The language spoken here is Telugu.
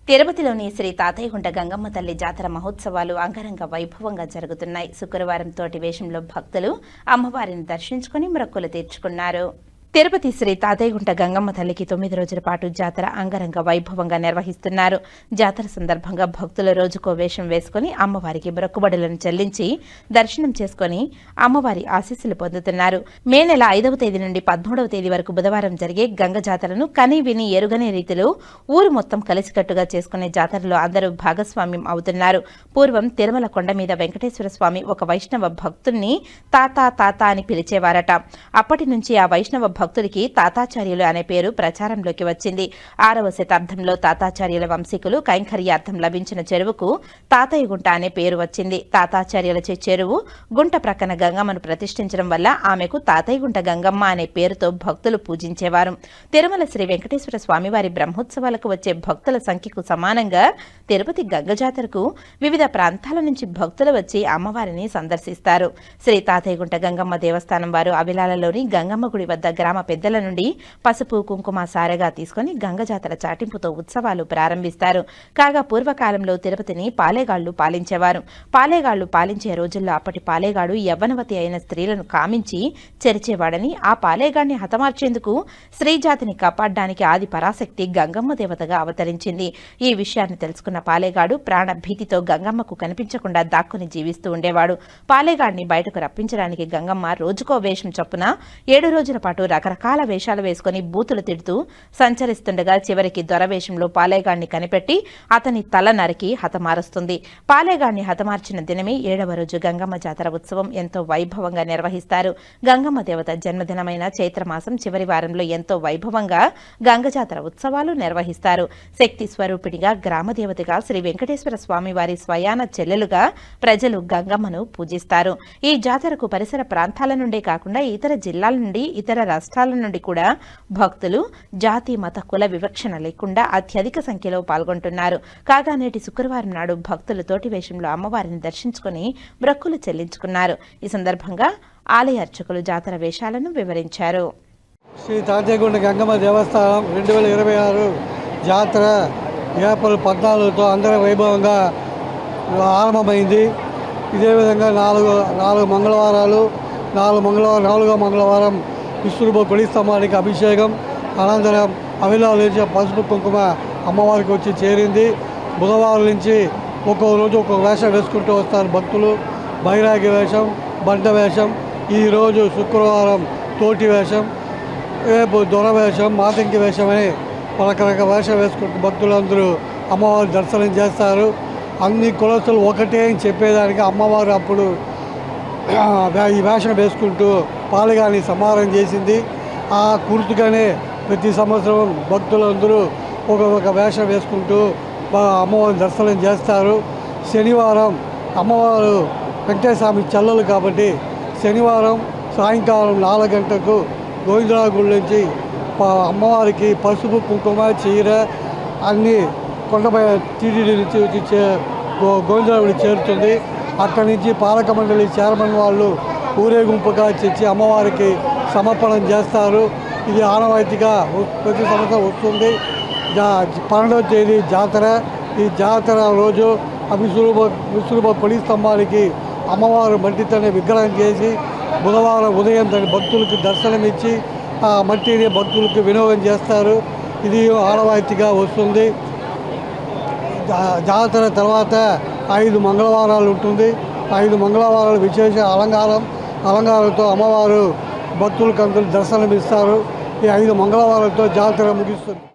తిరుపతిలోని శ్రీ తాతయ్యగుంట గంగమ్మ తల్లి జాతర మహోత్సవాలు అంగరంగ వైభవంగా జరుగుతున్నాయి. శుక్రవారం తోటి వేషంలో భక్తులు అమ్మవారిని దర్శించుకుని మొక్కులు తీర్చుకున్నారు. తిరుపతి శ్రీ తాతయ్యగుంట గంగమ్మ తల్లికి 9 రోజుల పాటు జాతర అంగరంగ వైభవంగా నిర్వహిస్తున్నారు. జాతర సందర్భంగా భక్తులు రోజుకో వేషం వేసుకుని అమ్మవారికి మొక్కుబడులను చెల్లించి దర్శనం చేసుకుని అమ్మవారి ఆశీస్సులు పొందుతున్నారు. మే నెల 5వ తేదీ నుండి 13వ తేదీ వరకు బుధవారం జరిగే గంగ జాతరను కని విని ఎరుగని రీతిలో ఊరు మొత్తం కలిసికట్టుగా చేసుకునే జాతరలో అందరూ భాగస్వామ్యం అవుతున్నారు. పూర్వం తిరుమల కొండ మీద వెంకటేశ్వర స్వామి ఒక వైష్ణవ భక్తుల్ని తాత అని పిలిచేవారట. అప్పటి నుంచి ఆ వైష్ణవ భక్తుడికి తాతాచార్యులు అనే పేరు ప్రచారంలోకి వచ్చింది. 6వ శతాబ్దంలో తాతాచార్యుల వంశీకులు కైంకర్యార్థం లభించిన చెరువుకు తాతయ్యగుంట అనే పేరు వచ్చింది. తాతాచార్యులచే చెరువు గుంట ప్రక్కన గంగమ్మను ప్రతిష్ఠించడం వల్ల ఆమెకు తాతయ్యగుంట గంగమ్మ అనే పేరుతో భక్తులు పూజించేవారు. తిరుమల శ్రీ వెంకటేశ్వర స్వామివారి బ్రహ్మోత్సవాలకు వచ్చే భక్తుల సంఖ్యకు సమానంగా తిరుపతి గంగ జాతరకు వివిధ ప్రాంతాల నుంచి భక్తులు వచ్చి అమ్మవారిని సందర్శిస్తారు. శ్రీ తాతయ్యగుంట గంగమ్మ దేవస్థానం వారు అవిలాలలోని గంగమ్మ గుడి వద్ద గ్రామ పెద్దల నుండి పసుపు కుంకుమ సారెగా తీసుకుని గంగ జాతర చాటింపుతో ఉత్సవాలు ప్రారంభిస్తారు. కాగా పూర్వకాలంలో తిరుపతిని పాలేగాళ్లు పాలించేవారు. పాలేగాళ్లు పాలించే రోజుల్లో అప్పటి పాలేగాడు యవ్వనవతి అయిన స్త్రీలను కామించి చెరిచేవాడని, ఆ పాలేగాడిని హతమార్చేందుకు స్త్రీజాతిని కాపాడడానికి ఆది పరాశక్తి గంగమ్మ దేవతగా అవతరించింది. ఈ విషయాన్ని తెలుసుకున్న పాలేగాడు ప్రాణ భీతితో గంగమ్మకు కనిపించకుండా దాక్కుని జీవిస్తూ ఉండేవాడు. పాలేగాడిని బయటకు రప్పించడానికి గంగమ్మ రోజుకో వేషం చొప్పున 7 రోజుల పాటు రకరకాల వేషాలు వేసుకుని బూతులు తిడుతూ సంచరిస్తుండగా చివరికి దొరవేషంలో పాలేగాడిని కనిపెట్టి అతని తల నరికి హతమారుస్తుంది. పాలేగాడిని హతమార్చిన దినమే 7వ రోజు గంగమ్మ జాతర ఉత్సవం ఎంతో వైభవంగా నిర్వహిస్తారు. గంగమ్మ దేవత జన్మదినమైన చైత్రమాసం చివరి వారంలో ఎంతో వైభవంగా గంగ జాతర ఉత్సవాలు నిర్వహిస్తారు. శక్తి స్వరూపిణిగా గ్రామదేవతగా శ్రీ వెంకటేశ్వర స్వామి వారి స్వయాన చెల్లెలుగా ప్రజలు గంగమ్మను పూజిస్తారు. ఈ జాతరకు పరిసర ప్రాంతాల నుండే కాకుండా ఇతర జిల్లాల నుండి ఇతర రాష్ట్రాల నుండి కూడా భక్తులు జాతి మత కుల వివక్షణ లేకుండా అత్యధిక సంఖ్యలో పాల్గొంటున్నారు. కాగా నేటి శుక్రవారం నాడు భక్తులు తోటి వేషంలో అమ్మవారిని దర్శించుకుని మొక్కులు చెల్లించుకున్నారు. ఈ సందర్భంగా ఆలయ అర్చకులు జాతర వేషాలను వివరించారు. శ్రీ తాతయ్యగుంట గంగమ్మ దేవస్థానం 2026 జాతర ఏప్రిల్ 14తో అందరూ వైభవంగా ఆరంభమైంది. ఇదే విధంగా నాలుగు మంగళవారాలు 4వ మంగళవారం విష్ణురూప కొడి స్తంభానికి అభిషేకం, అనంతరం అవిలాల నుంచి పసుపు కుంకుమ అమ్మవారికి వచ్చి చేరింది. బుధవారం నుంచి ఒక్కో రోజు ఒక్కొక్క వేషం వేసుకుంటూ వస్తారు భక్తులు. బైరాగి వేషం, బంట వేషం, ఈరోజు శుక్రవారం తోటి వేషం, రేపు దొర వేషం, మాతంకి వేషం అని రకరకాల వేషం వేసుకుంటూ భక్తులందరూ అమ్మవారి దర్శనం చేస్తారు. అన్ని కులస్తులు ఒకటే అని చెప్పేదానికి అమ్మవారు అప్పుడు ఈ వేషం వేసుకుంటూ పాలెగాన్ని సమారం చేసింది. ఆ గుర్తుగానే ప్రతి సంవత్సరం భక్తులందరూ ఒక వేషం వేసుకుంటూ అమ్మవారిని దర్శనం చేస్తారు. శనివారం అమ్మవారు వెంకటేశ్వర స్వామి చెల్లెలు కాబట్టి శనివారం సాయంకాలం 4 గంటలకు గోవిందరావు గుడి నుంచి అమ్మవారికి పసుపు కుంకుమ చీర అన్నీ కొండపై టీటీడీ నుంచి వచ్చి గోవిందరావు గుడి చేరుతుంది. అక్కడి నుంచి పాలక మండలి చైర్మన్ వాళ్ళు ఊరేగింపుగా తెచ్చి అమ్మవారికి సమర్పణం చేస్తారు. ఇది ఆనవాయితీగా ప్రతి సంవత్సరం వస్తుంది. 12వ తేదీ జాతర. ఈ జాతర రోజు విశ్వరూప కొడి స్తంభానికి అమ్మవారు మట్టితోనే విగ్రహం చేసి బుధవారం ఉదయం దాని భక్తులకు దర్శనమిచ్చి ఆ మట్టిని భక్తులకు వినియోగం చేస్తారు. ఇది ఆనవాయితీగా వస్తుంది. జాతర తర్వాత 5 మంగళవారాలు ఉంటుంది. 5 మంగళవారాలు విశేష అలంకారంతో అమ్మవారు భక్తులకు అందరూ దర్శనమిస్తారు. ఈ 5 మంగళవారాలతో జాతర ముగిస్తుంది.